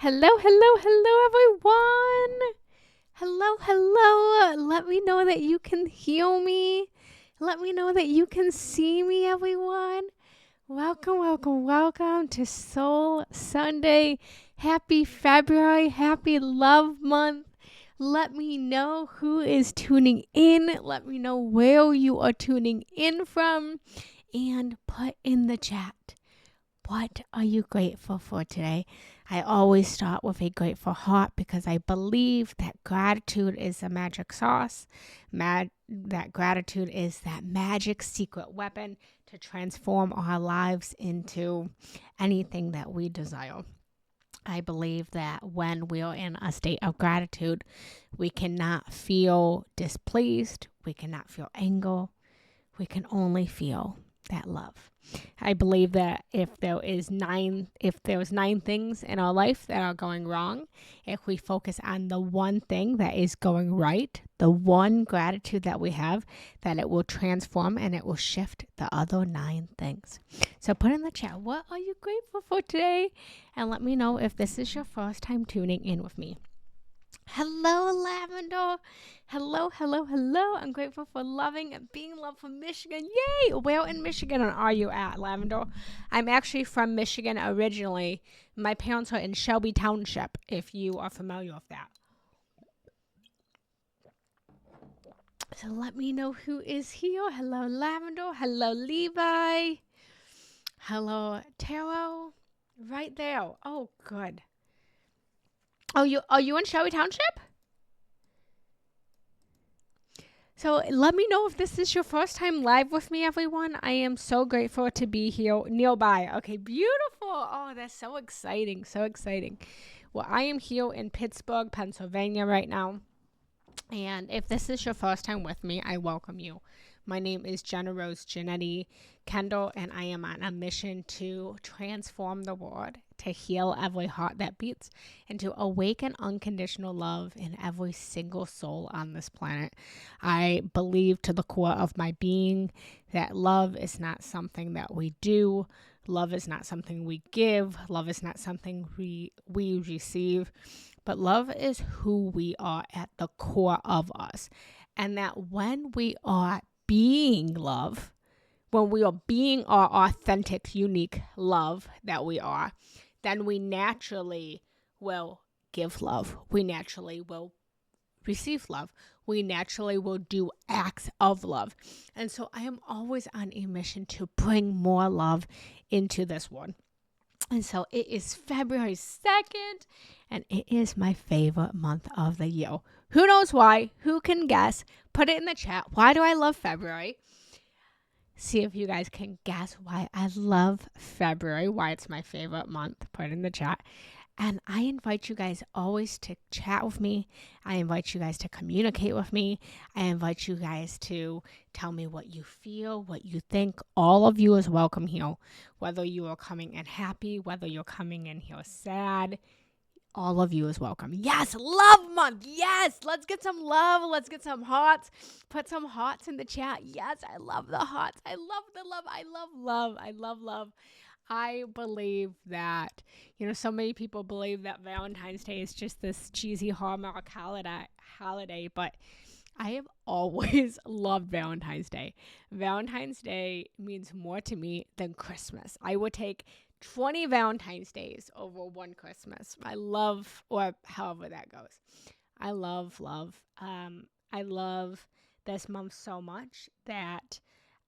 Hello, hello, hello, everyone. Hello, hello. Let me know that you can hear me. Let me know that you can see me, everyone. Welcome, welcome, welcome to Soul Sunday. Happy February. Happy Love Month. Let me know who is tuning in. Let me know where you are tuning in from. And put in the chat, what are you grateful for today? I always start with a grateful heart because I believe that gratitude is the magic sauce. That gratitude is that magic secret weapon to transform our lives into anything that we desire. I believe that when we are in a state of gratitude, we cannot feel displeased. We cannot feel anger. We can only feel that love. I believe that if there's 9 things in our life that are going wrong, if we focus on the one thing that is going right, the one gratitude that we have, that it will transform and it will shift the other 9 things. So put in the chat, what are you grateful for today? And let me know if this is your first time tuning in with me. Hello, Lavender. Hello, hello, hello. I'm grateful for loving and being loved from Michigan. Yay! Where in Michigan are you at, Lavender? I'm actually from Michigan originally. My parents are in Shelby Township, if you are familiar with that. So let me know who is here. Hello, Lavender. Hello, Levi. Hello, Taro. Right there. Oh, good. Are you in Shelby Township? So let me know if this is your first time live with me, everyone. I am so grateful to be here nearby. Okay, beautiful. Oh, that's so exciting. So exciting. Well, I am here in Pittsburgh, Pennsylvania right now. And if this is your first time with me, I welcome you. My name is Genna Giannetti Kendall, and I am on a mission to transform the world, to heal every heart that beats, and to awaken unconditional love in every single soul on this planet. I believe to the core of my being that love is not something that we do. Love is not something we give. Love is not something we receive. But love is who we are at the core of us. And that when we are being love, when we are being our authentic, unique love that we are, then we naturally will give love. We naturally will receive love. We naturally will do acts of love. And so I am always on a mission to bring more love into this world. And so it is February 2nd, and it is my favorite month of the year. Who knows why? Who can guess? Put it in the chat. Why do I love February? See if you guys can guess why I love February, why it's my favorite month. Put it in the chat. And I invite you guys always to chat with me. I invite you guys to communicate with me. I invite you guys to tell me what you feel, what you think. All of you is welcome here. Whether you are coming in happy, whether you're coming in here sad, all of you is welcome. Yes, love month. Yes, let's get some love. Let's get some hearts. Put some hearts in the chat. Yes, I love the hearts. I love the love. I love love. I love love. I believe that, so many people believe that Valentine's Day is just this cheesy Hallmark holiday, but I have always loved Valentine's Day. Valentine's Day means more to me than Christmas. I would take 20 Valentine's Days over one Christmas. I love, or however that goes. I love love. I love this month so much that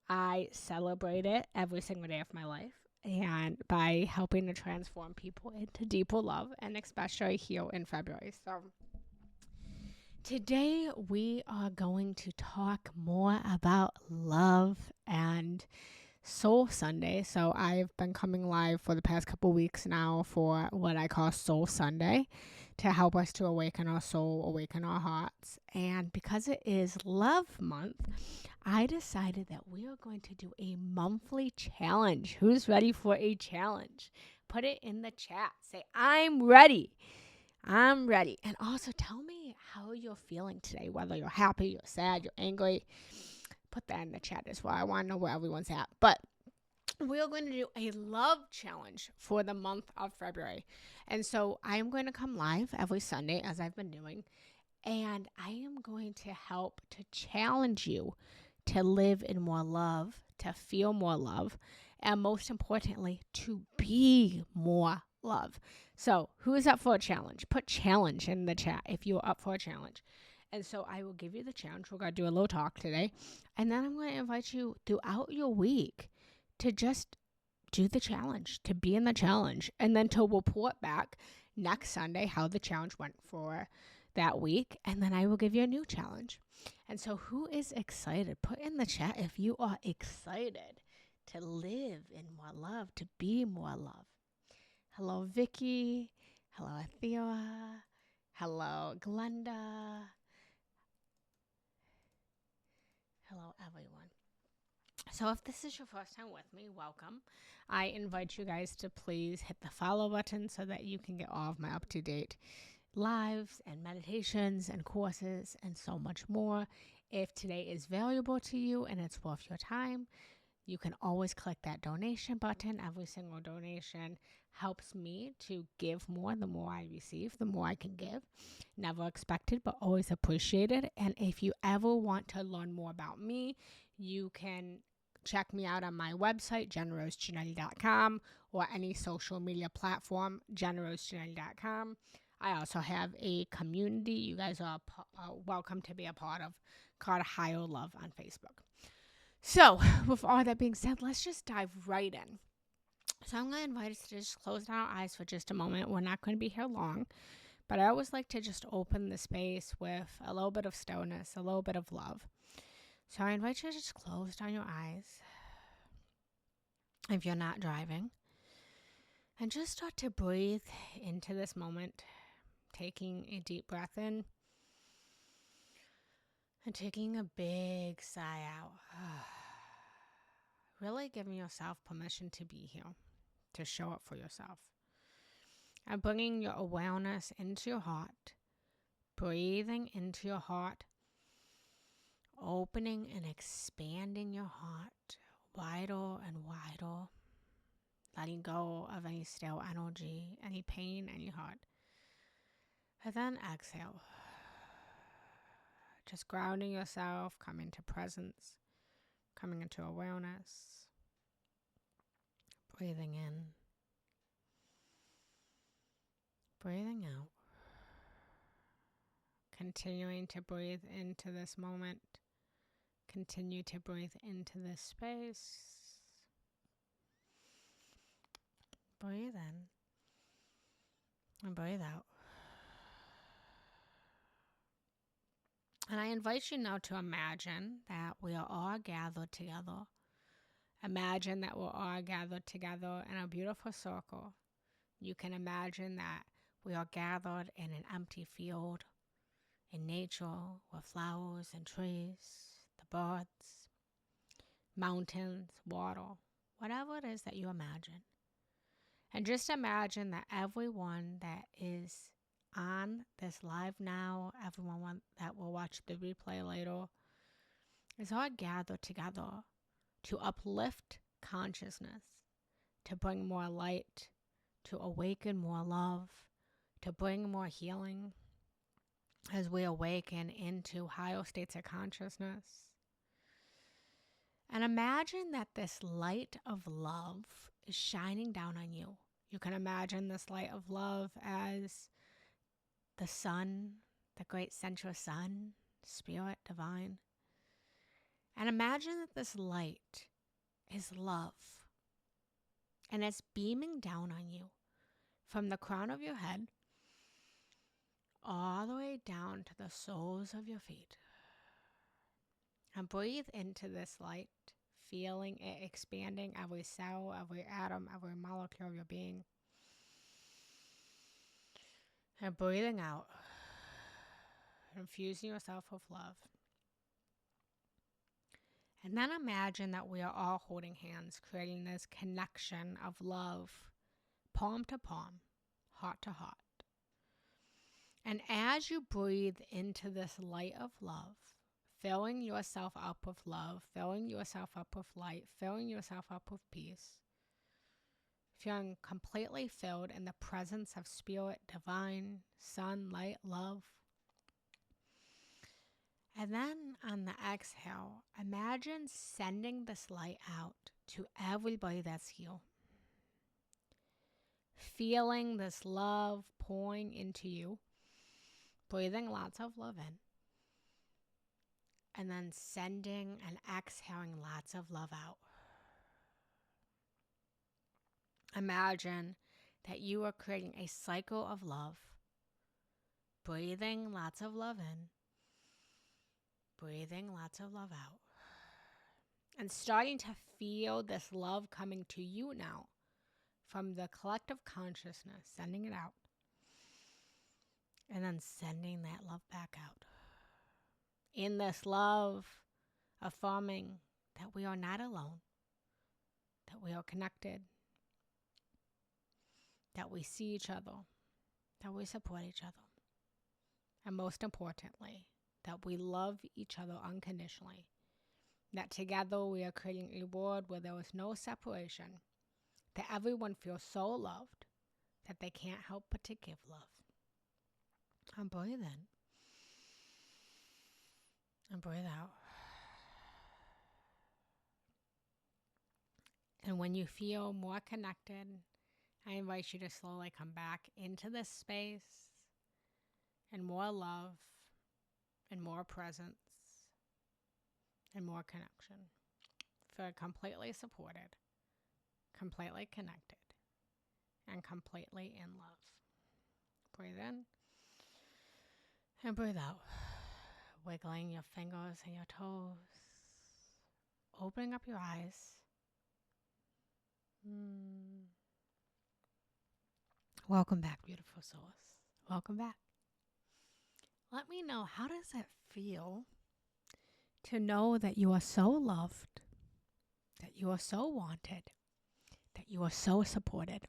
I celebrate it every single day of my life. And by helping to transform people into deeper love, and especially here in February. So today we are going to talk more about love and Soul Sunday. So I've been coming live for the past couple weeks now for what I call Soul Sunday, to help us to awaken our soul, awaken our hearts. And because it is Love Month, I decided that we are going to do a monthly challenge. Who's ready for a challenge? Put it in the chat. Say, I'm ready. I'm ready. And also tell me how you're feeling today, whether you're happy, you're sad, you're angry. Put that in the chat as well. I want to know where everyone's at. But we are going to do a love challenge for the month of February. And so I am going to come live every Sunday, as I've been doing, and I am going to help to challenge you to live in more love, to feel more love, and most importantly, to be more love. So, who is up for a challenge? Put challenge in the chat if you're up for a challenge. And so I will give you the challenge. We're going to do a little talk today. And then I'm going to invite you throughout your week to just do the challenge, to be in the challenge, and then to report back next Sunday how the challenge went for that week. And then I will give you a new challenge. And so, who is excited? Put in the chat if you are excited to live in more love, to be more love. Hello, Vicky. Hello, Athea. Hello, Glenda. Hello, everyone. So if this is your first time with me, welcome. I invite you guys to please hit the follow button so that you can get all of my up-to-date lives and meditations and courses and so much more. If today is valuable to you and it's worth your time, you can always click that donation button. Every single donation helps me to give more. The more I receive, the more I can give. Never expected, but always appreciated. And if you ever want to learn more about me, you can check me out on my website, GennaRoseGiannetti.com, or any social media platform, GennaRoseGiannetti.com. I also have a community you guys are welcome to be a part of called Higher Love on Facebook. So, with all that being said, let's just dive right in. So, I'm going to invite us to just close down our eyes for just a moment. We're not going to be here long, but I always like to just open the space with a little bit of stillness, a little bit of love. So, I invite you to just close down your eyes if you're not driving, and just start to breathe into this moment, taking a deep breath in and taking a big sigh out. Really giving yourself permission to be here, to show up for yourself. And bringing your awareness into your heart, breathing into your heart, opening and expanding your heart wider and wider, letting go of any stale energy, any pain, any hurt. And then exhale. Just grounding yourself, coming to presence, coming into awareness, breathing in, breathing out, continuing to breathe into this moment, continue to breathe into this space, breathe in, and breathe out. And I invite you now to imagine that we are all gathered together. Imagine that we're all gathered together in a beautiful circle. You can imagine that we are gathered in an empty field, in nature, with flowers and trees, the birds, mountains, water, whatever it is that you imagine. And just imagine that everyone that is on this live now, everyone that will watch the replay later, is all gathered together to uplift consciousness, to bring more light, to awaken more love, to bring more healing as we awaken into higher states of consciousness. And imagine that this light of love is shining down on you. You can imagine this light of love as the sun, the great central sun, spirit, divine. And imagine that this light is love. And it's beaming down on you from the crown of your head all the way down to the soles of your feet. And breathe into this light, feeling it expanding every cell, every atom, every molecule of your being. And breathing out, infusing yourself with love. And then imagine that we are all holding hands, creating this connection of love, palm to palm, heart to heart. And as you breathe into this light of love, filling yourself up with love, filling yourself up with light, filling yourself up with peace, feeling completely filled in the presence of spirit, divine, sun, light, love. And then on the exhale, imagine sending this light out to everybody that's here. Feeling this love pouring into you, breathing lots of love in, and then sending and exhaling lots of love out. Imagine that you are creating a cycle of love, breathing lots of love in, breathing lots of love out, and starting to feel this love coming to you now from the collective consciousness, sending it out, and then sending that love back out. In this love, affirming that we are not alone, that we are connected, that we see each other, that we support each other, and most importantly, that we love each other unconditionally, that together we are creating a world where there is no separation, that everyone feels so loved that they can't help but to give love. And breathe in. And breathe out. And when you feel more connected, I invite you to slowly come back into this space and more love and more presence and more connection. Feel completely supported, completely connected, and completely in love. Breathe in and breathe out. Wiggling your fingers and your toes. Opening up your eyes. Welcome back, beautiful souls. Welcome back. Let me know, how does it feel to know that you are so loved, that you are so wanted, that you are so supported?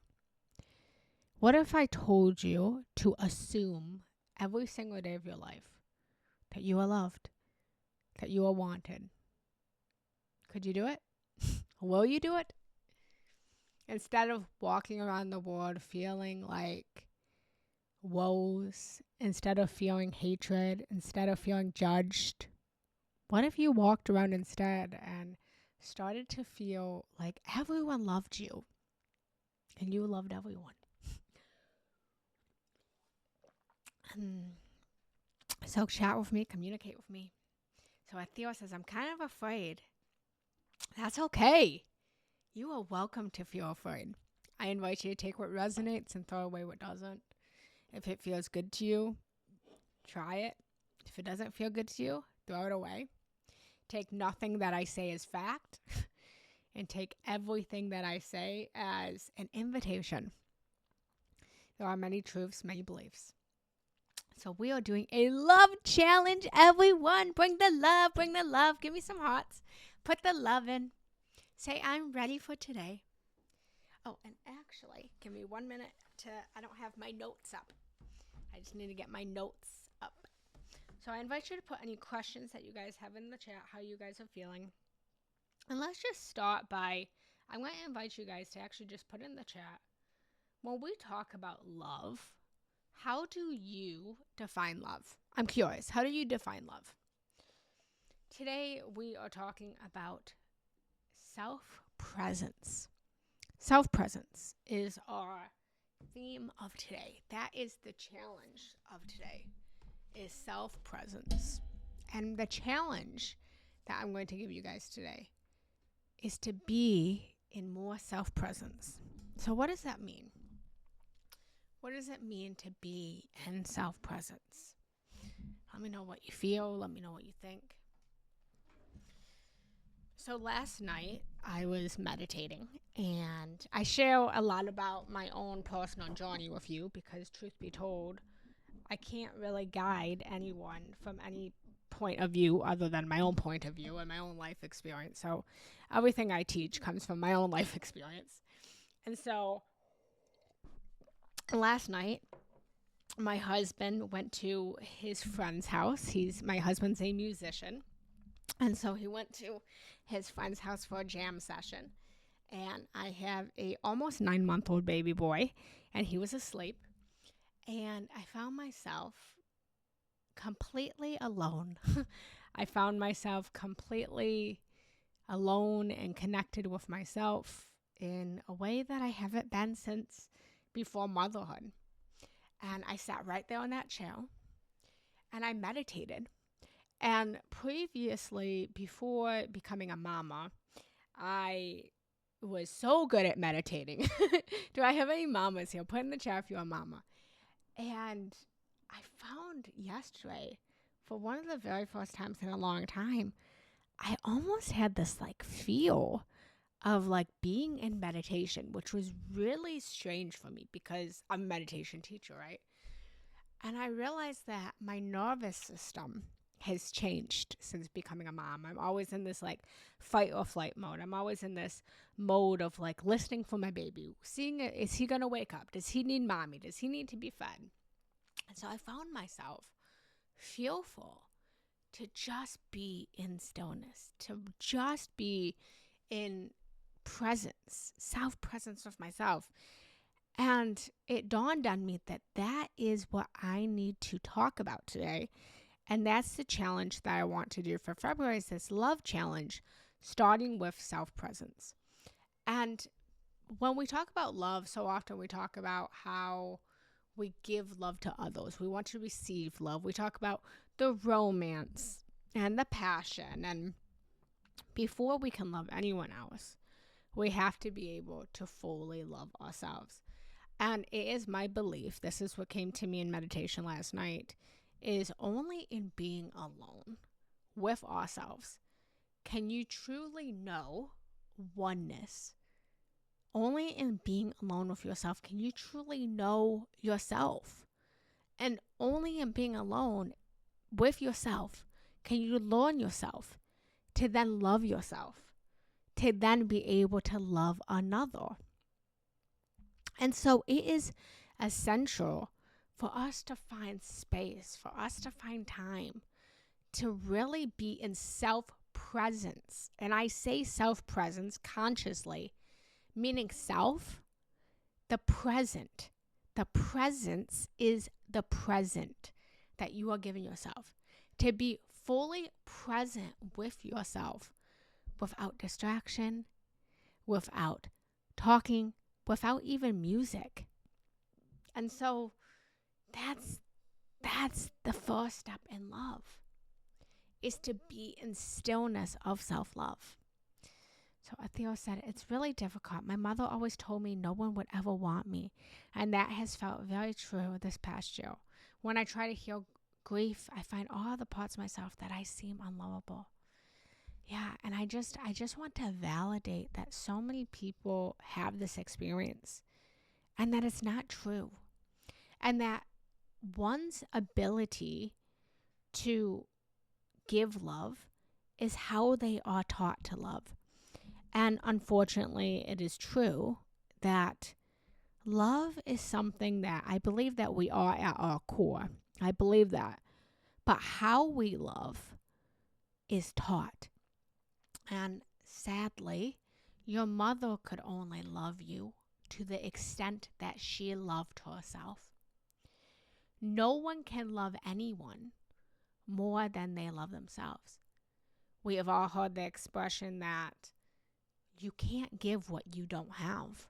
What if I told you to assume every single day of your life that you are loved, that you are wanted? Could you do it? Will you do it? Instead of walking around the world feeling like woes, instead of feeling hatred, instead of feeling judged, what if you walked around instead and started to feel like everyone loved you and you loved everyone? So chat with me, communicate with me. So Theo says, I'm kind of afraid. That's okay. You are welcome to feel afraid. I invite you to take what resonates and throw away what doesn't. If it feels good to you, try it. If it doesn't feel good to you, throw it away. Take nothing that I say as fact and take everything that I say as an invitation. There are many truths, many beliefs. So we are doing a love challenge, everyone. Bring the love, bring the love. Give me some hearts. Put the love in. Say, I'm ready for today. Oh, and actually, give me 1 minute I don't have my notes up. I just need to get my notes up. So I invite you to put any questions that you guys have in the chat, how you guys are feeling. And let's just start by, I'm going to invite you guys to actually just put in the chat, when we talk about love, how do you define love? I'm curious. How do you define love? Today, we are talking about self-presence. Self-presence is our theme of today. That is the challenge of today, is self-presence. And the challenge that I'm going to give you guys today is to be in more self-presence. So what does that mean? What does it mean to be in self-presence? Let me know what you feel. Let me know what you think. So last night I was meditating, and I share a lot about my own personal journey with you because, truth be told, I can't really guide anyone from any point of view other than my own point of view and my own life experience. So everything I teach comes from my own life experience. And so last night, my husband went to his friend's house. My husband's a musician. And so he went to his friend's house for a jam session. And I have a almost 9-month-old baby boy, and he was asleep. And I found myself completely alone. I found myself completely alone and connected with myself in a way that I haven't been since before motherhood. And I sat right there on that chair and I meditated. And previously, before becoming a mama, I was so good at meditating. Do I have any mamas here? Put in the chat if you're a mama. And I found yesterday, for one of the very first times in a long time, I almost had this like feel of like being in meditation, which was really strange for me because I'm a meditation teacher, right? And I realized that my nervous system has changed since becoming a mom. I'm always in this like fight or flight mode. I'm always in this mode of like listening for my baby, seeing it, is he going to wake up? Does he need mommy? Does he need to be fed? And so I found myself fearful to just be in stillness, to just be in presence, self presence of myself. And it dawned on me that that is what I need to talk about today. And that's the challenge that I want to do for February is this love challenge, starting with self presence. And when we talk about love, so often we talk about how we give love to others. We want to receive love. We talk about the romance and the passion. And before we can love anyone else, we have to be able to fully love ourselves. And it is my belief, this is what came to me in meditation last night, is only in being alone with ourselves can you truly know oneness. Only in being alone with yourself can you truly know yourself. And only in being alone with yourself can you learn yourself to then love yourself, to then be able to love another. And so it is essential for us to find space, for us to find time to really be in self presence. And I say self presence consciously, meaning self, the present. The presence is the present that you are giving yourself. To be fully present with yourself without distraction, without talking, without even music. And so that's the first step in love, is to be in stillness of self-love. So Theo said, it's really difficult. My mother always told me no one would ever want me. And that has felt very true this past year. When I try to heal grief, I find all the parts of myself that I seem unlovable. Yeah, and I just want to validate that so many people have this experience and that it's not true. And that one's ability to give love is how they are taught to love. And unfortunately, it is true that love is something that I believe that we are at our core. I believe that. But how we love is taught. And sadly, your mother could only love you to the extent that she loved herself. No one can love anyone more than they love themselves. We have all heard the expression that you can't give what you don't have.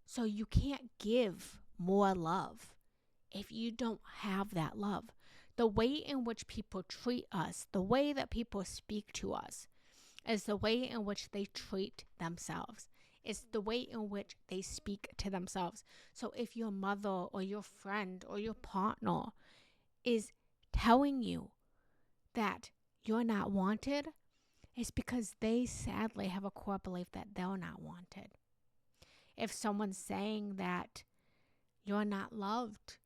So you can't give more love if you don't have that love. The way in which people treat us, the way that people speak to us, is the way in which they treat themselves. It's the way in which they speak to themselves. So if your mother or your friend or your partner is telling you that you're not wanted, it's because they sadly have a core belief that they're not wanted. If someone's saying that you're not loved,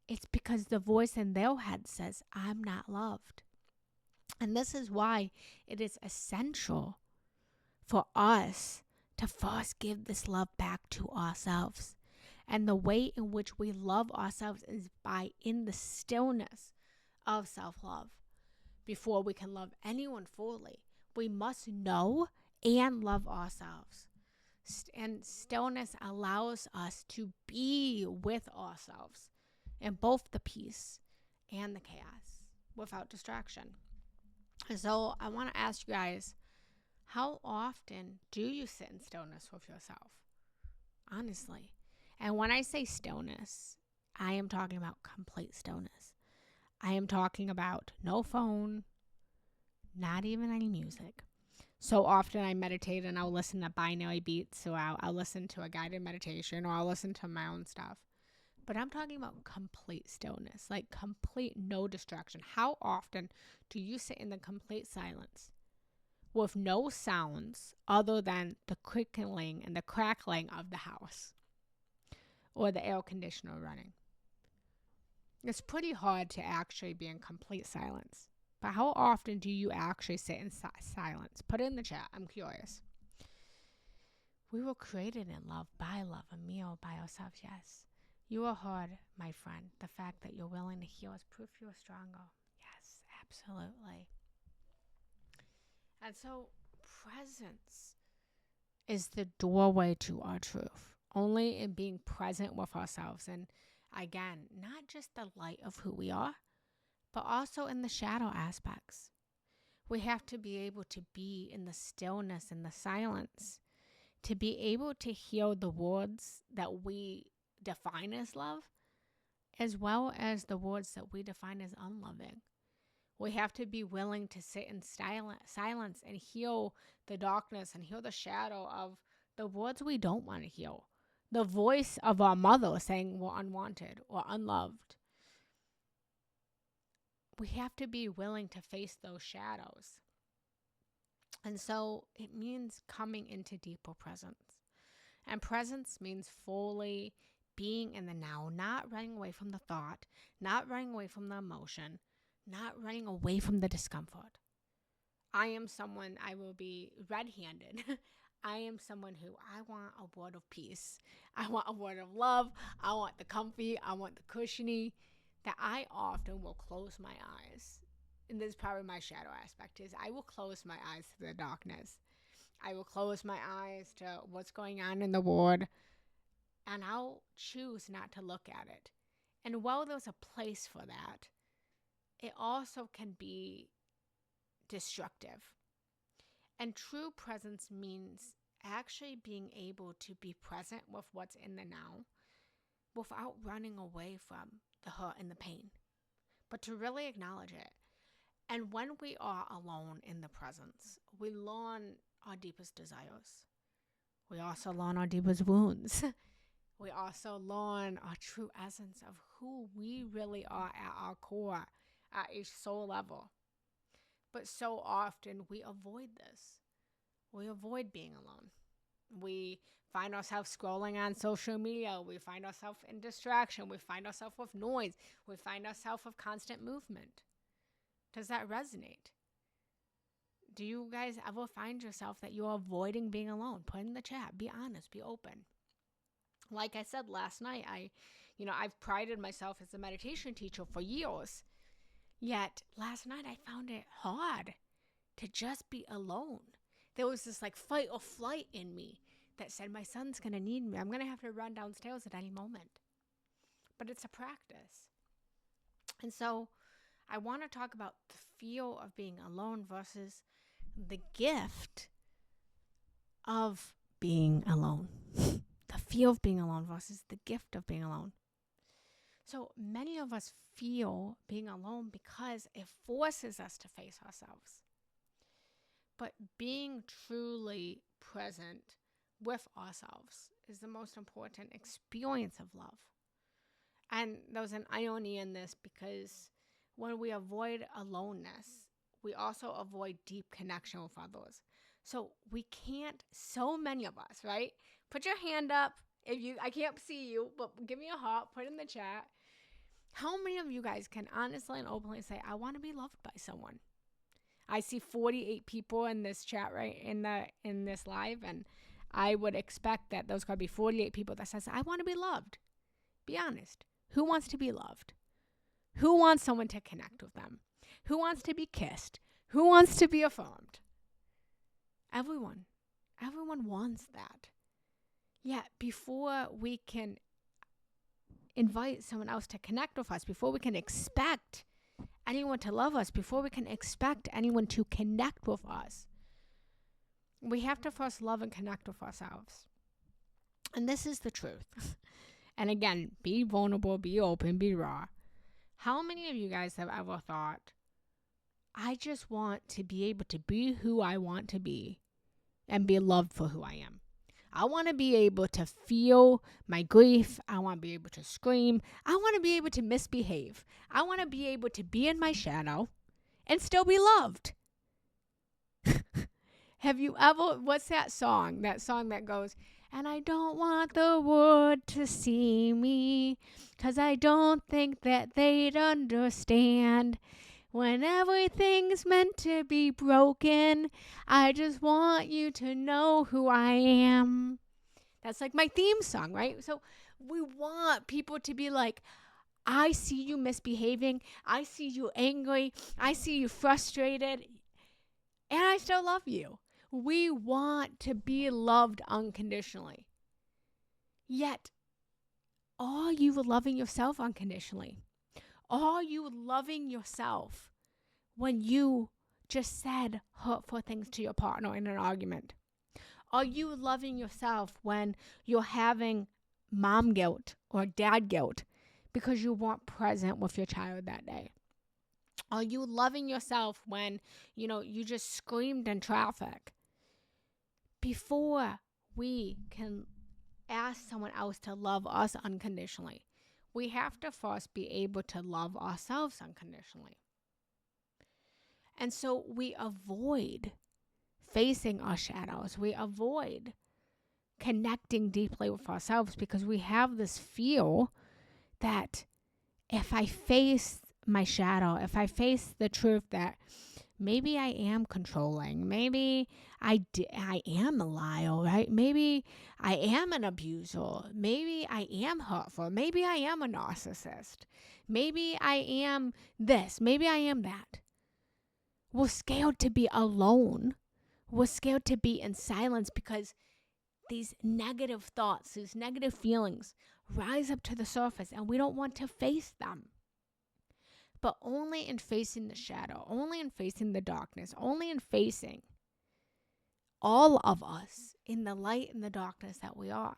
it's because the voice in their head says, I'm not loved. And this is why it is essential for us to first give this love back to ourselves. And the way in which we love ourselves is by in the stillness of self-love. before we can love anyone fully. We must know and love ourselves. And stillness allows us to be with ourselves in both the peace and the chaos without distraction. So I want to ask you guys, how often do you sit in stillness with yourself? Honestly. And when I say stillness, I am talking about complete stillness. I am talking about no phone, not even any music. So often I meditate and I'll listen to binaural beats. So I'll listen to a guided meditation or I'll listen to my own stuff. But I'm talking about complete stillness, like complete no distraction. How often do you sit in the complete silence with no sounds other than the crickling and the crackling of the house or the air conditioner running? It's pretty hard to actually be in complete silence. But how often do you actually sit in silence? Put it in the chat. I'm curious. We were created in love, by love, a meal by ourselves, yes. You are hard, my friend. The fact that you're willing to heal is proof you are stronger. Yes, absolutely. And so presence is the doorway to our truth. Only in being present with ourselves. And again, not just the light of who we are, but also in the shadow aspects. We have to be able to be in the stillness and the silence, to be able to hear the words that we define as love, as well as the words that we define as unloving. We have to be willing to sit in silence and heal the darkness and heal the shadow of the words we don't want to heal. The voice of our mother saying we're unwanted or unloved. We have to be willing to face those shadows. And so it means coming into deeper presence. And presence means fully being in the now, not running away from the thought, not running away from the emotion, not running away from the discomfort. I am someone, I will be red-handed. I am someone who I want a word of peace. I want a word of love. I want the comfy. I want the cushiony. That I often will close my eyes. And this is probably my shadow aspect is I will close my eyes to the darkness. I will close my eyes to what's going on in the world. And I'll choose not to look at it. And while there's a place for that, it also can be destructive. And true presence means actually being able to be present with what's in the now without running away from the hurt and the pain, but to really acknowledge it. And when we are alone in the presence, we learn our deepest desires. We also learn our deepest wounds. We also learn our true essence of who we really are at our core, at a soul level. But so often we avoid this. We avoid being alone. We find ourselves scrolling on social media. We find ourselves in distraction. We find ourselves with noise. We find ourselves with constant movement. Does that resonate? Do you guys ever find yourself that you're avoiding being alone? Put in the chat. Be honest. Be open. Like I said last night, I've prided myself as a meditation teacher for years. Yet last night I found it hard to just be alone. There was this like fight or flight in me that said my son's going to need me. I'm going to have to run downstairs at any moment. But it's a practice. And so I want to talk about the feel of being alone versus the gift of being alone. The feel of being alone versus the gift of being alone. So many of us feel being alone because it forces us to face ourselves. But being truly present with ourselves is the most important experience of love. And there's an irony in this because when we avoid aloneness, we also avoid deep connection with others. So we can't, so many of us, right? Put your hand up. I can't see you, but give me a heart, put it in the chat. How many of you guys can honestly and openly say, I want to be loved by someone? I see 48 people in this chat, right, in this live, and I would expect that there's going to be 48 people that says, I want to be loved. Be honest. Who wants to be loved? Who wants someone to connect with them? Who wants to be kissed? Who wants to be affirmed? Everyone. Everyone wants that. Yet before we can invite someone else to connect with us, before we can expect anyone to love us, before we can expect anyone to connect with us, we have to first love and connect with ourselves. And this is the truth. And again, be vulnerable, be open, be raw. How many of you guys have ever thought, I just want to be able to be who I want to be and be loved for who I am? I want to be able to feel my grief. I want to be able to scream. I want to be able to misbehave. I want to be able to be in my shadow and still be loved. Have you ever, what's that song? That song that goes, and I don't want the world to see me, 'cause I don't think that they'd understand. When everything's meant to be broken, I just want you to know who I am. That's like my theme song, right? So we want people to be like, I see you misbehaving. I see you angry. I see you frustrated. And I still love you. We want to be loved unconditionally. Yet, are you loving yourself unconditionally? Are you loving yourself when you just said hurtful things to your partner in an argument? Are you loving yourself when you're having mom guilt or dad guilt because you weren't present with your child that day? Are you loving yourself when, you just screamed in traffic? Before we can ask someone else to love us unconditionally, we have to first be able to love ourselves unconditionally. And so we avoid facing our shadows. We avoid connecting deeply with ourselves because we have this fear that if I face my shadow, if I face the truth that maybe I am controlling, maybe I am a liar, right? Maybe I am an abuser. Maybe I am hurtful. Maybe I am a narcissist. Maybe I am this. Maybe I am that. We're scared to be alone. We're scared to be in silence because these negative thoughts, these negative feelings rise up to the surface and we don't want to face them. But only in facing the shadow, only in facing the darkness, only in facing all of us in the light and the darkness that we are,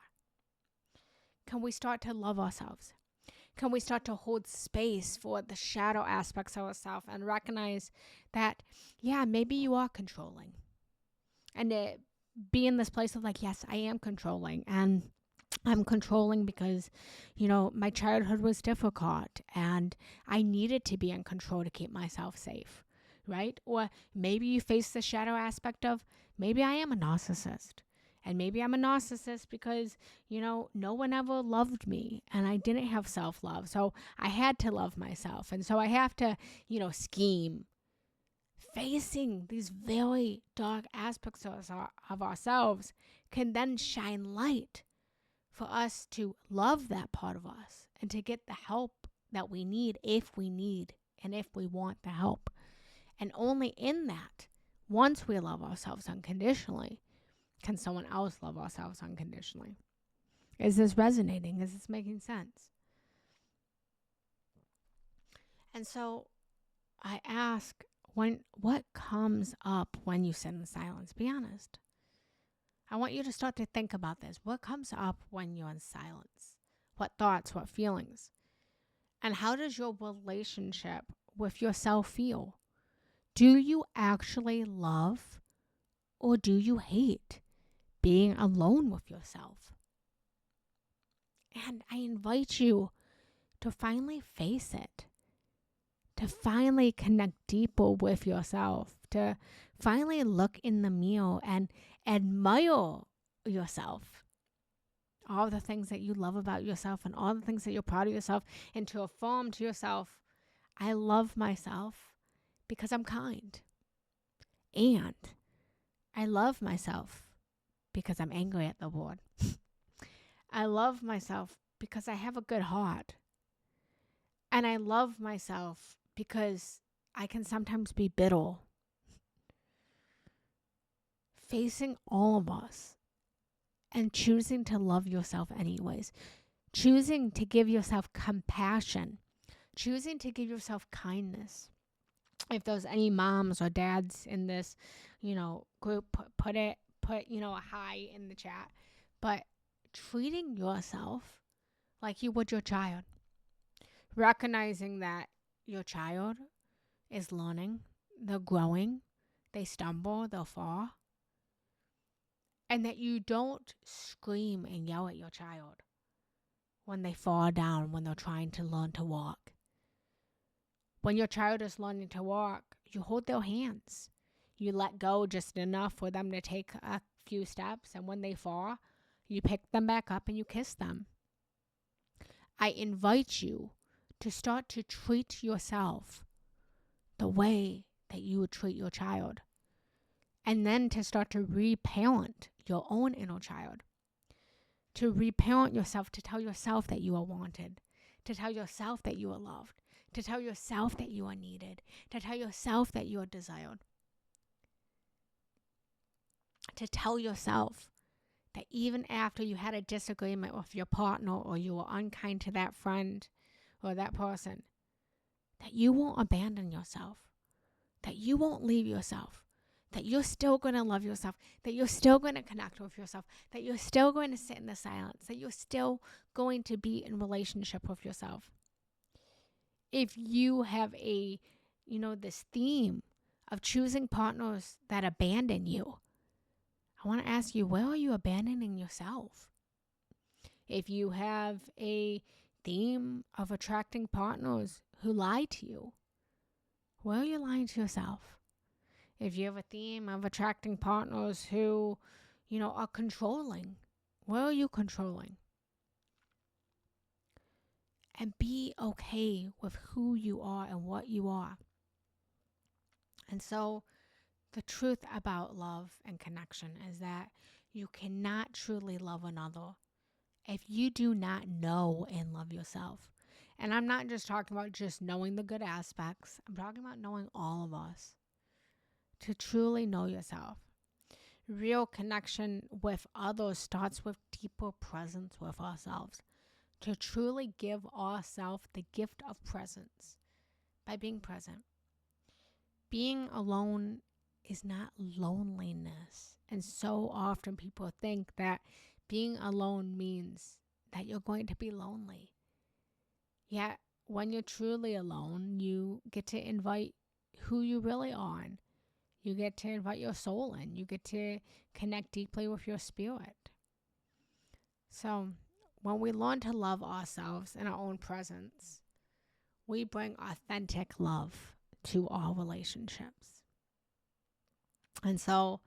can we start to love ourselves. Can we start to hold space for the shadow aspects of ourselves and recognize that, yeah, maybe you are controlling. And to be in this place of like, yes, I am controlling. And I'm controlling because, my childhood was difficult and I needed to be in control to keep myself safe, right? Or maybe you face the shadow aspect of, maybe I am a narcissist. And maybe I'm a narcissist because, no one ever loved me and I didn't have self-love. So I had to love myself. And so I have to, scheme. Facing these very dark aspects of ourselves can then shine light for us to love that part of us and to get the help that we need if we need and if we want the help. And only in that, once we love ourselves unconditionally, can someone else love ourselves unconditionally. Is this resonating? Is this making sense? And so I ask, what comes up when you sit in silence? Be honest. I want you to start to think about this. What comes up when you're in silence? What thoughts, what feelings? And how does your relationship with yourself feel? Do you actually love or do you hate being alone with yourself? And I invite you to finally face it, to finally connect deeper with yourself, to finally look in the mirror and admire yourself. All the things that you love about yourself and all the things that you're proud of yourself, and to affirm to yourself, I love myself because I'm kind. And I love myself because I'm angry at the world. I love myself because I have a good heart. And I love myself because I can sometimes be bitter. Facing all of us and choosing to love yourself anyways, choosing to give yourself compassion, choosing to give yourself kindness. If there's any moms or dads in this, group, put a hi in the chat. But treating yourself like you would your child, recognizing that your child is learning, they're growing, they stumble, they'll fall, and that you don't scream and yell at your child when they fall down, when they're trying to learn to walk. When your child is learning to walk, you hold their hands. You let go just enough for them to take a few steps, and when they fall, you pick them back up and you kiss them. I invite you to start to treat yourself the way that you would treat your child, and then to start to reparent your own inner child, to reparent yourself, to tell yourself that you are wanted, to tell yourself that you are loved, to tell yourself that you are needed, to tell yourself that you are desired, to tell yourself that even after you had a disagreement with your partner, or you were unkind to that friend or that person, that you won't abandon yourself, that you won't leave yourself, that you're still going to love yourself, that you're still going to connect with yourself, that you're still going to sit in the silence, that you're still going to be in relationship with yourself. If you have this theme of choosing partners that abandon you, I want to ask you, where are you abandoning yourself? If you have a theme of attracting partners who lie to you, where are you lying to yourself? If you have a theme of attracting partners who, are controlling, where are you controlling? And be okay with who you are and what you are. And so the truth about love and connection is that you cannot truly love another if you do not know and love yourself. And I'm not just talking about just knowing the good aspects. I'm talking about knowing all of us. To truly know yourself. Real connection with others starts with deeper presence with ourselves. To truly give ourselves the gift of presence by being present. Being alone is not loneliness. And so often people think that being alone means that you're going to be lonely. Yet when you're truly alone, you get to invite who you really are. You get to invite your soul in. You get to connect deeply with your spirit. So when we learn to love ourselves in our own presence, we bring authentic love to all relationships. And so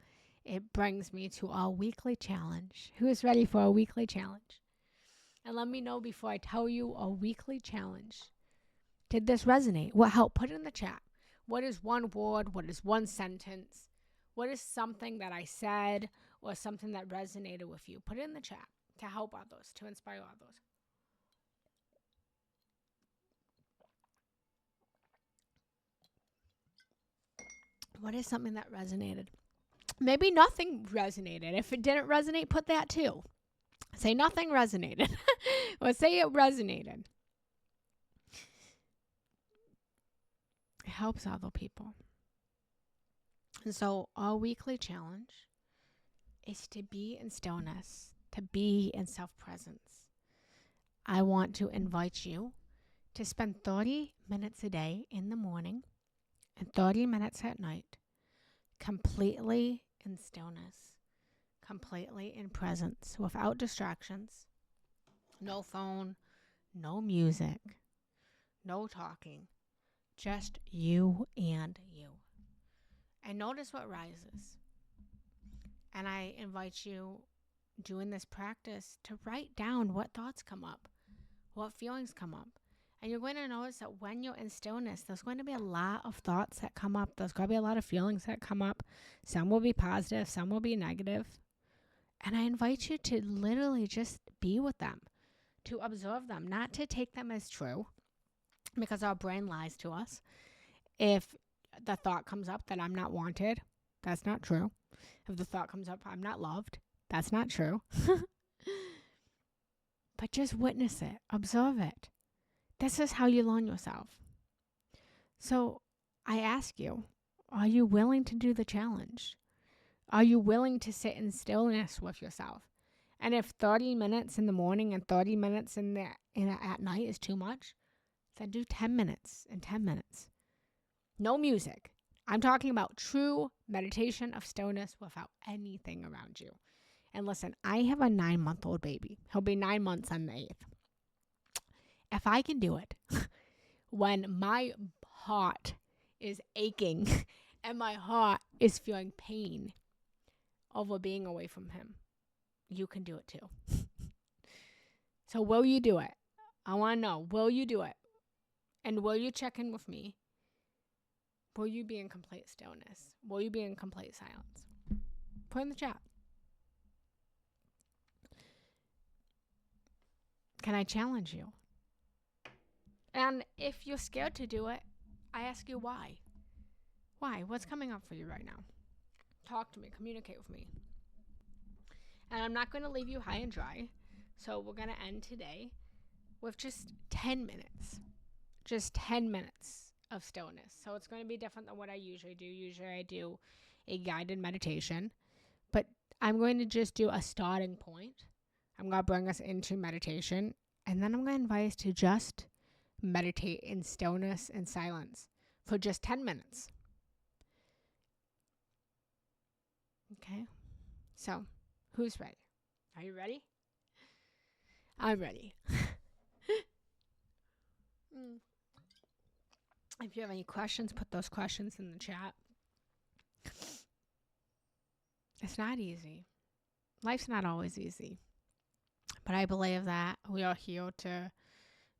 it brings me to our weekly challenge. Who is ready for a weekly challenge? And let me know before I tell you a weekly challenge. Did this resonate? What helped? Put it in the chat. What is one word? What is one sentence? What is something that I said or something that resonated with you? Put it in the chat to help others, to inspire others. What is something that resonated? Maybe nothing resonated. If it didn't resonate, put that too. Say nothing resonated. Or say it resonated. It helps other people. And so our weekly challenge is to be in stillness, to be in self-presence. I want to invite you to spend 30 minutes a day in the morning and 30 minutes at night completely in stillness, completely in presence, without distractions, no phone, no music, no talking, just you and you. And notice what rises. And I invite you, doing this practice, to write down what thoughts come up, what feelings come up. And you're going to notice that when you're in stillness, there's going to be a lot of thoughts that come up. There's going to be a lot of feelings that come up. Some will be positive, some will be negative. And I invite you to literally just be with them, to observe them, not to take them as true, because our brain lies to us. If the thought comes up that I'm not wanted, that's not true. If the thought comes up I'm not loved, that's not true. But just witness it, observe it. This is how you learn yourself. So I ask you, are you willing to do the challenge? Are you willing to sit in stillness with yourself? And if 30 minutes in the morning and 30 minutes at night is too much, then do 10 minutes and 10 minutes. No music. I'm talking about true meditation of stillness without anything around you. And listen, I have a 9-month-old baby. He'll be 9 months on the 8th. If I can do it when my heart is aching and my heart is feeling pain over being away from him, you can do it too. So will you do it? I want to know, will you do it? And will you check in with me? Will you be in complete stillness? Will you be in complete silence? Put in the chat. Can I challenge you? And if you're scared to do it, I ask you why. Why? What's coming up for you right now? Talk to me. Communicate with me. And I'm not going to leave you high and dry. So we're going to end today with just 10 minutes. Just 10 minutes of stillness. So it's going to be different than what I usually do. Usually I do a guided meditation. But I'm going to just do a starting point. I'm going to bring us into meditation. And then I'm going to invite us to just meditate in stillness and silence for just 10 minutes. Okay? So, who's ready? Are you ready? I'm ready. If you have any questions, put those questions in the chat. It's not easy. Life's not always easy. But I believe that we are here to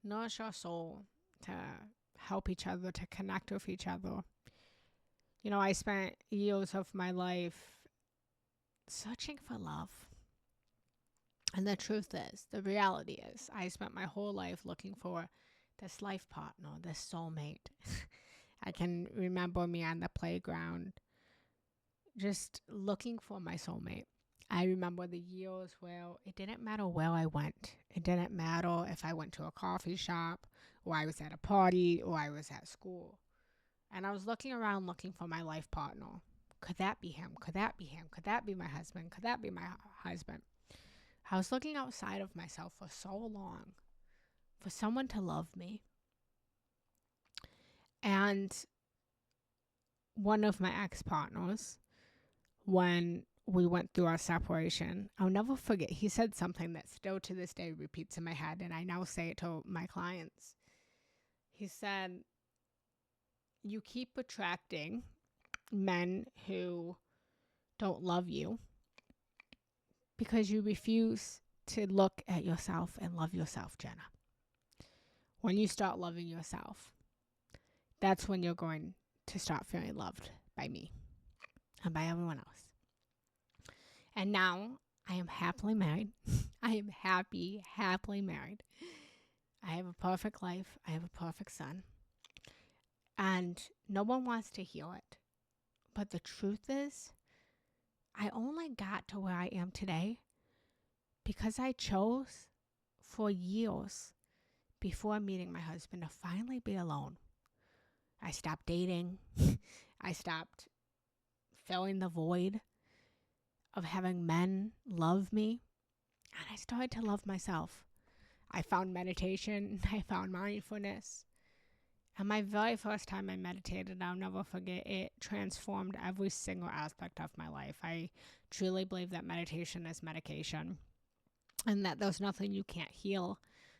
nourish our soul, to help each other, to connect with each other. You know, I spent years of my life searching for love. And the truth is, the reality is, I spent my whole life looking for this life partner, this soulmate. I can remember me on the playground just looking for my soulmate. I remember the years where it didn't matter where I went. It didn't matter if I went to a coffee shop, or I was at a party, or I was at school. And I was looking around looking for my life partner. Could that be him? Could that be him? Could that be my husband? Could that be my husband? I was looking outside of myself for so long for someone to love me. And one of my ex-partners, when we went through our separation, I'll never forget, he said something that still to this day repeats in my head, and I now say it to my clients. He said, you keep attracting men who don't love you because you refuse to look at yourself and love yourself, Genna. When you start loving yourself, that's when you're going to start feeling loved by me and by everyone else. And now I am happily married. I am happily married. I have a perfect life. I have a perfect son. And no one wants to hear it. But the truth is, I only got to where I am today because I chose for years before meeting my husband to finally be alone. I stopped dating. I stopped filling the void of having men love me. And I started to love myself. I found meditation. I found mindfulness. And my very first time I meditated, I'll never forget, it transformed every single aspect of my life. I truly believe that meditation is medication. And that there's nothing you can't heal.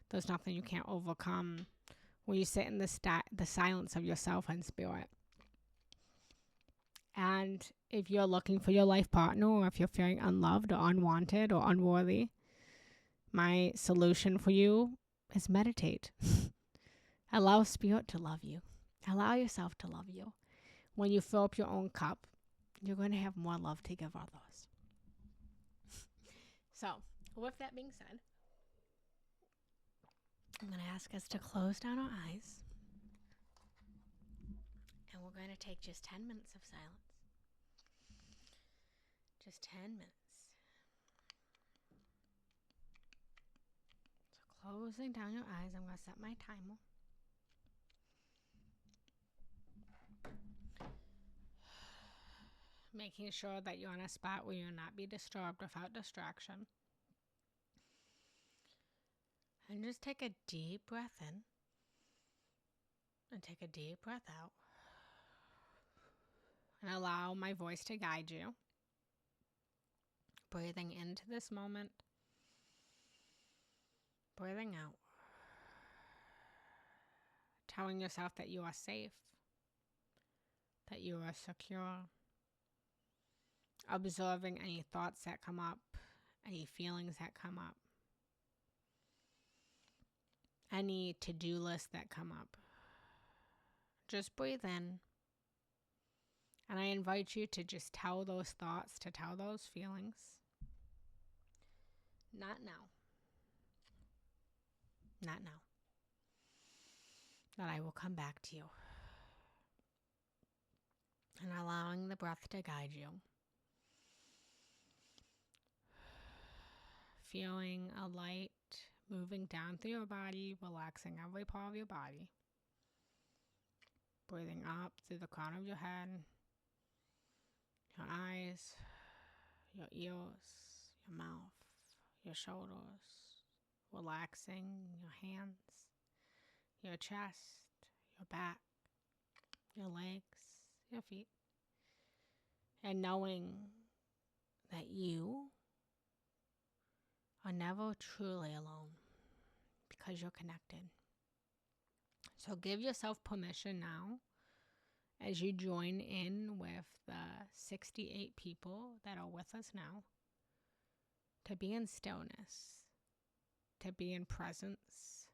There's nothing you can't overcome when you sit in the silence of yourself and spirit. And if you're looking for your life partner, or if you're feeling unloved or unwanted or unworthy, my solution for you is meditate. Allow spirit to love you. Allow yourself to love you. When you fill up your own cup, you're going to have more love to give others. So, with that being said, I'm going to ask us to close down our eyes And we're going to take just 10 minutes of silence. Just 10 minutes. So closing down your eyes, I'm going to set my timer. Making sure that you're in a spot where you'll not be disturbed without distraction. And just take a deep breath in. And take a deep breath out. And allow my voice to guide you. Breathing into this moment. Breathing out. Telling yourself that you are safe. That you are secure. Observing any thoughts that come up. Any feelings that come up. Any to-do lists that come up. Just breathe in. And I invite you to just tell those thoughts, to tell those feelings. Not now. Not now. That I will come back to you. And allowing the breath to guide you. Feeling a light moving down through your body, relaxing every part of your body. Breathing up through the crown of your head, your eyes, your ears, your mouth, your shoulders. Relaxing your hands, your chest, your back, your legs, your feet. And knowing that you are never truly alone because you're connected. So give yourself permission now as you join in with the 68 people that are with us now to be in stillness, to be in presence,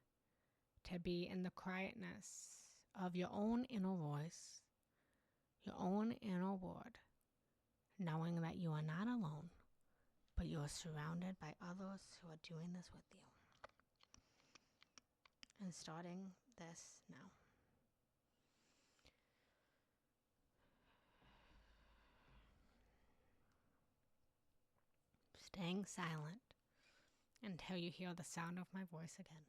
to be in the quietness of your own inner voice, your own inner word, knowing that you are not alone, but you are surrounded by others who are doing this with you. And starting this now. Staying silent until you hear the sound of my voice again.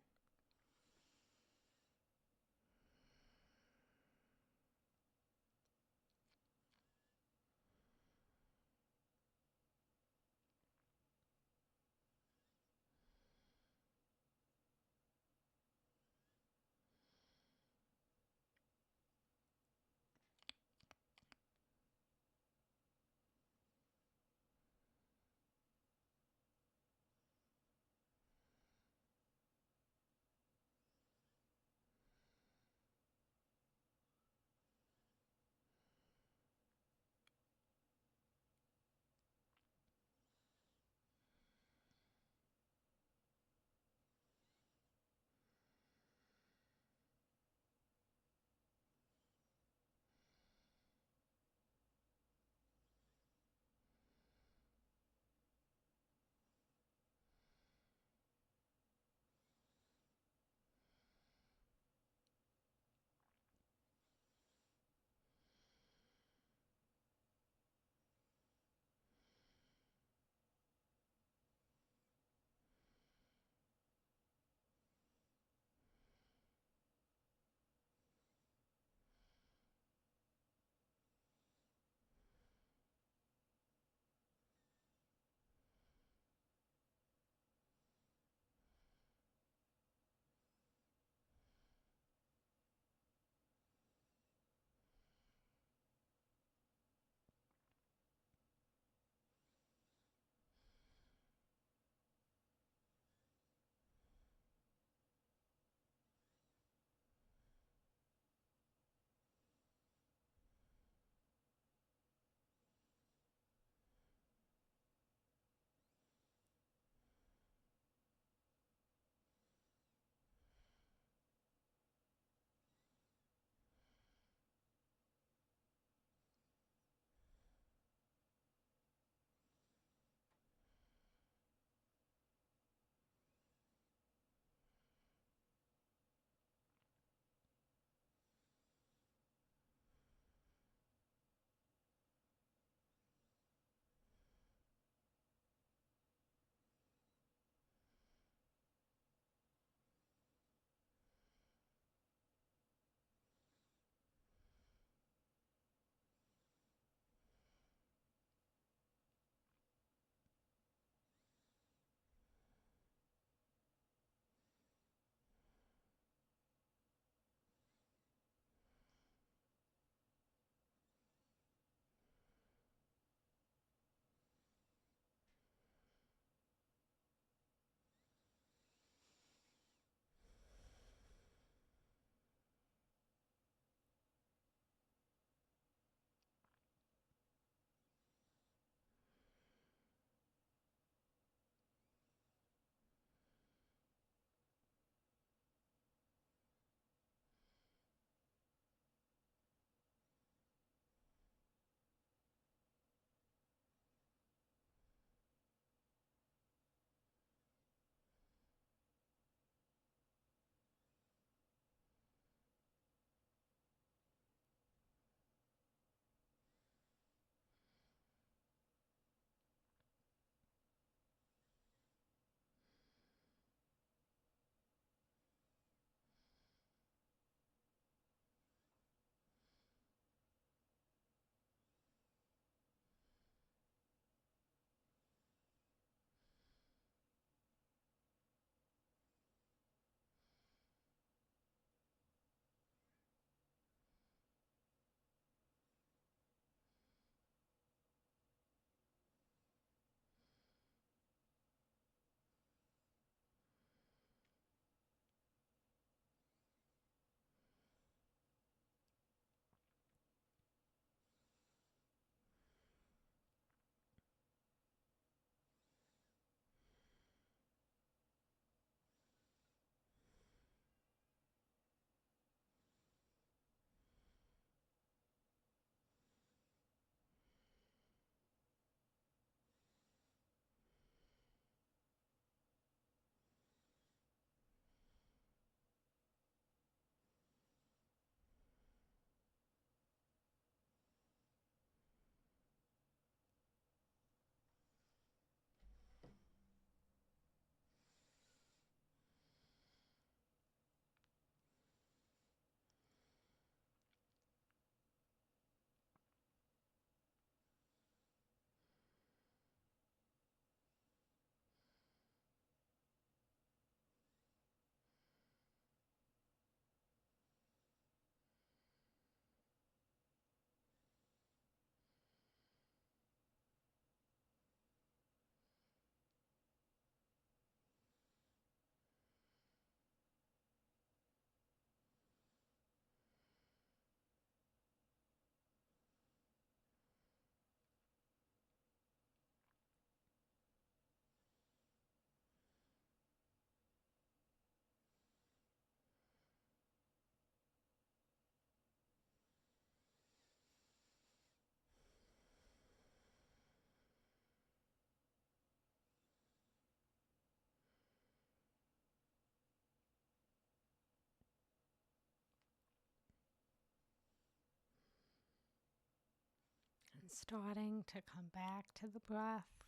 Starting to come back to the breath,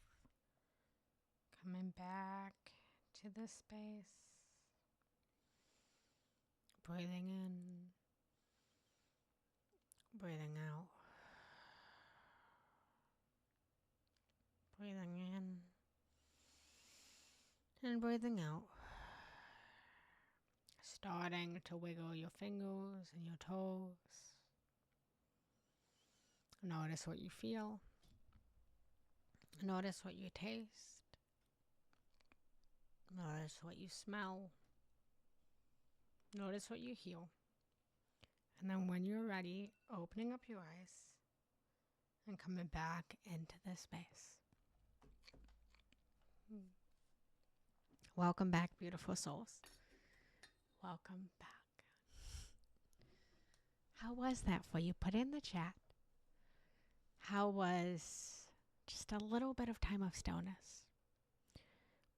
coming back to the space, breathing in, breathing out, breathing in, and breathing out. Starting to wiggle your fingers and your toes. Notice what you feel. Notice what you taste. Notice what you smell. Notice what you hear. And then when you're ready, opening up your eyes and coming back into this space. Welcome back, beautiful souls. Welcome back. How was that for you? Put in the chat. How was just a little bit of time of stillness?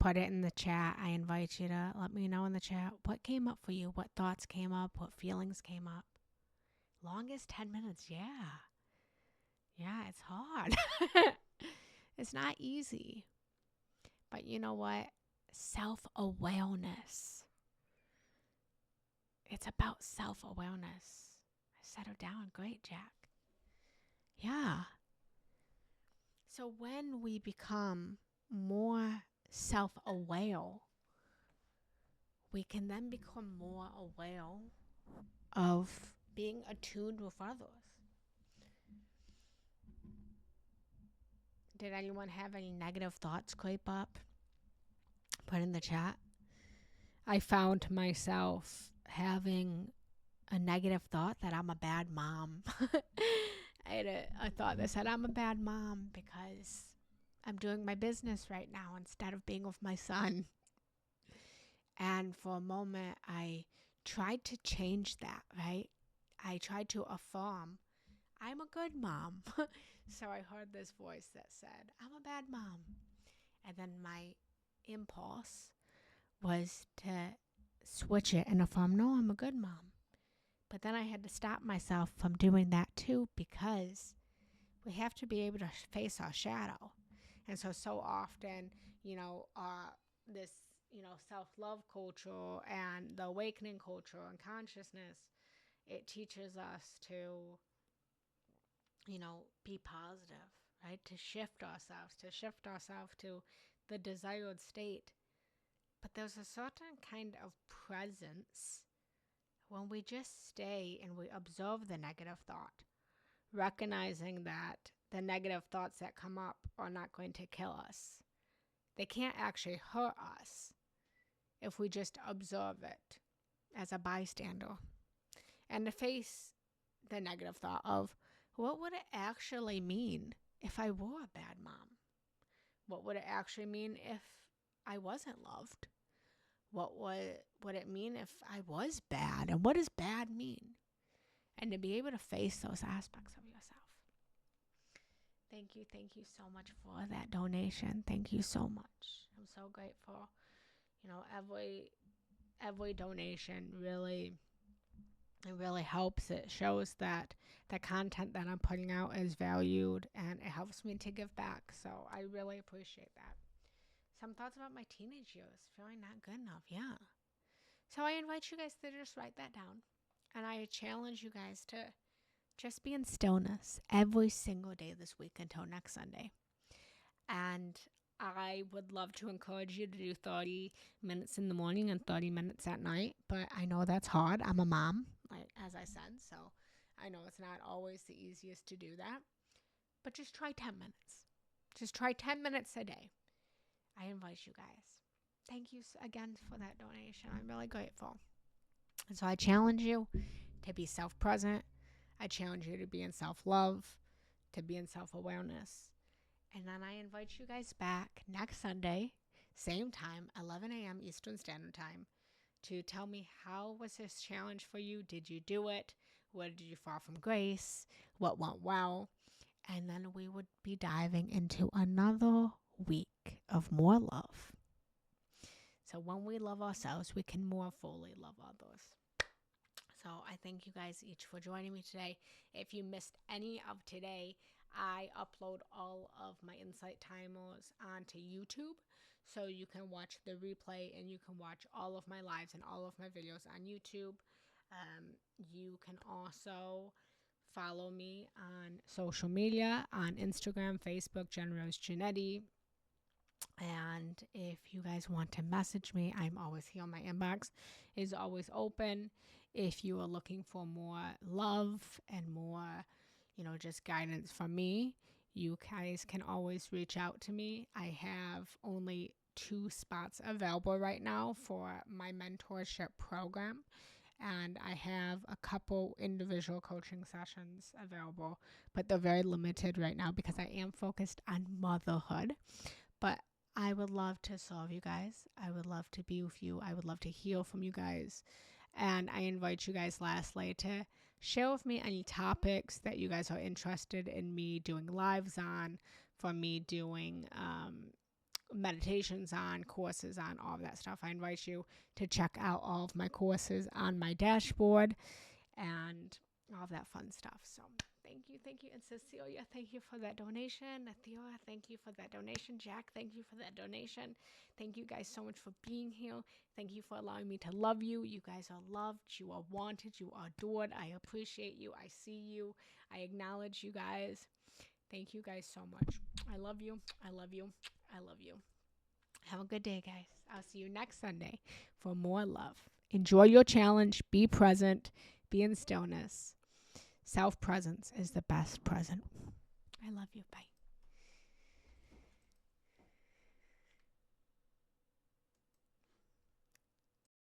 Put it in the chat. I invite you to let me know in the chat what came up for you, what thoughts came up, what feelings came up. Longest 10 minutes, yeah. Yeah, it's hard. It's not easy. But you know what? Self-awareness. It's about self-awareness. I settled down. Great, Jack. Yeah. So when we become more self-aware, we can then become more aware of being attuned with others. Did anyone have any negative thoughts creep up? Put in the chat. I found myself having a negative thought that I'm a bad mom. I had a thought that said I'm a bad mom because I'm doing my business right now instead of being with my son. And for a moment, I tried to change that, right? I tried to affirm, I'm a good mom. So I heard this voice that said, I'm a bad mom. And then my impulse was to switch it and affirm, no, I'm a good mom. But then I had to stop myself from doing that too, because we have to be able to face our shadow. And so often, this, self-love culture and the awakening culture and consciousness, it teaches us to, be positive, right? To shift ourselves to the desired state. But there's a certain kind of presence when we just stay and we observe the negative thought, recognizing that the negative thoughts that come up are not going to kill us. They can't actually hurt us if we just observe it as a bystander. And to face the negative thought of, what would it actually mean if I were a bad mom? What would it actually mean if I wasn't loved? What would it mean if I was bad? And what does bad mean? And to be able to face those aspects of yourself. Thank you so much for that donation. Thank you so much. I'm so grateful. Every donation really helps. It shows that the content that I'm putting out is valued, and it helps me to give back. So I really appreciate that. Some thoughts about my teenage years, feeling not good enough. Yeah. So I invite you guys to just write that down. And I challenge you guys to just be in stillness every single day this week until next Sunday. And I would love to encourage you to do 30 minutes in the morning and 30 minutes at night. But I know that's hard. I'm a mom, as I said. So I know it's not always the easiest to do that. But just try 10 minutes. Just try 10 minutes a day. I invite you guys. Thank you again for that donation. I'm really grateful. And so I challenge you to be self-present. I challenge you to be in self-love, to be in self-awareness. And then I invite you guys back next Sunday, same time, 11 a.m. Eastern Standard Time, to tell me, how was this challenge for you? Did you do it? Where did you fall from grace? What went well? And then we would be diving into another week of more love. So when we love ourselves, we can more fully love others. So I thank you guys each for joining me today. If you missed any of today, I upload all of my insight timers onto YouTube. So you can watch the replay and you can watch all of my lives and all of my videos on YouTube. You can also follow me on social media on Instagram, Facebook, Giannetti. And if you guys want to message me, I'm always here. My inbox is always open. If you are looking for more love and more, just guidance from me, you guys can always reach out to me. I have only 2 spots available right now for my mentorship program. And I have a couple individual coaching sessions available, but they're very limited right now because I am focused on motherhood. But I would love to serve you guys. I would love to be with you. I would love to hear from you guys. And I invite you guys lastly to share with me any topics that you guys are interested in me doing lives on, for me doing meditations on, courses on, all of that stuff. I invite you to check out all of my courses on my dashboard and all of that fun stuff. So thank you. And Cecilia, thank you for that donation. Nathia, thank you for that donation. Jack, thank you for that donation. Thank you guys so much for being here. Thank you for allowing me to love you. You guys are loved. You are wanted. You are adored. I appreciate you. I see you. I acknowledge you guys. Thank you guys so much. I love you. I love you. I love you. Have a good day, guys. I'll see you next Sunday for more love. Enjoy your challenge. Be present. Be in stillness. Self-presence is the best present. I love you. Bye.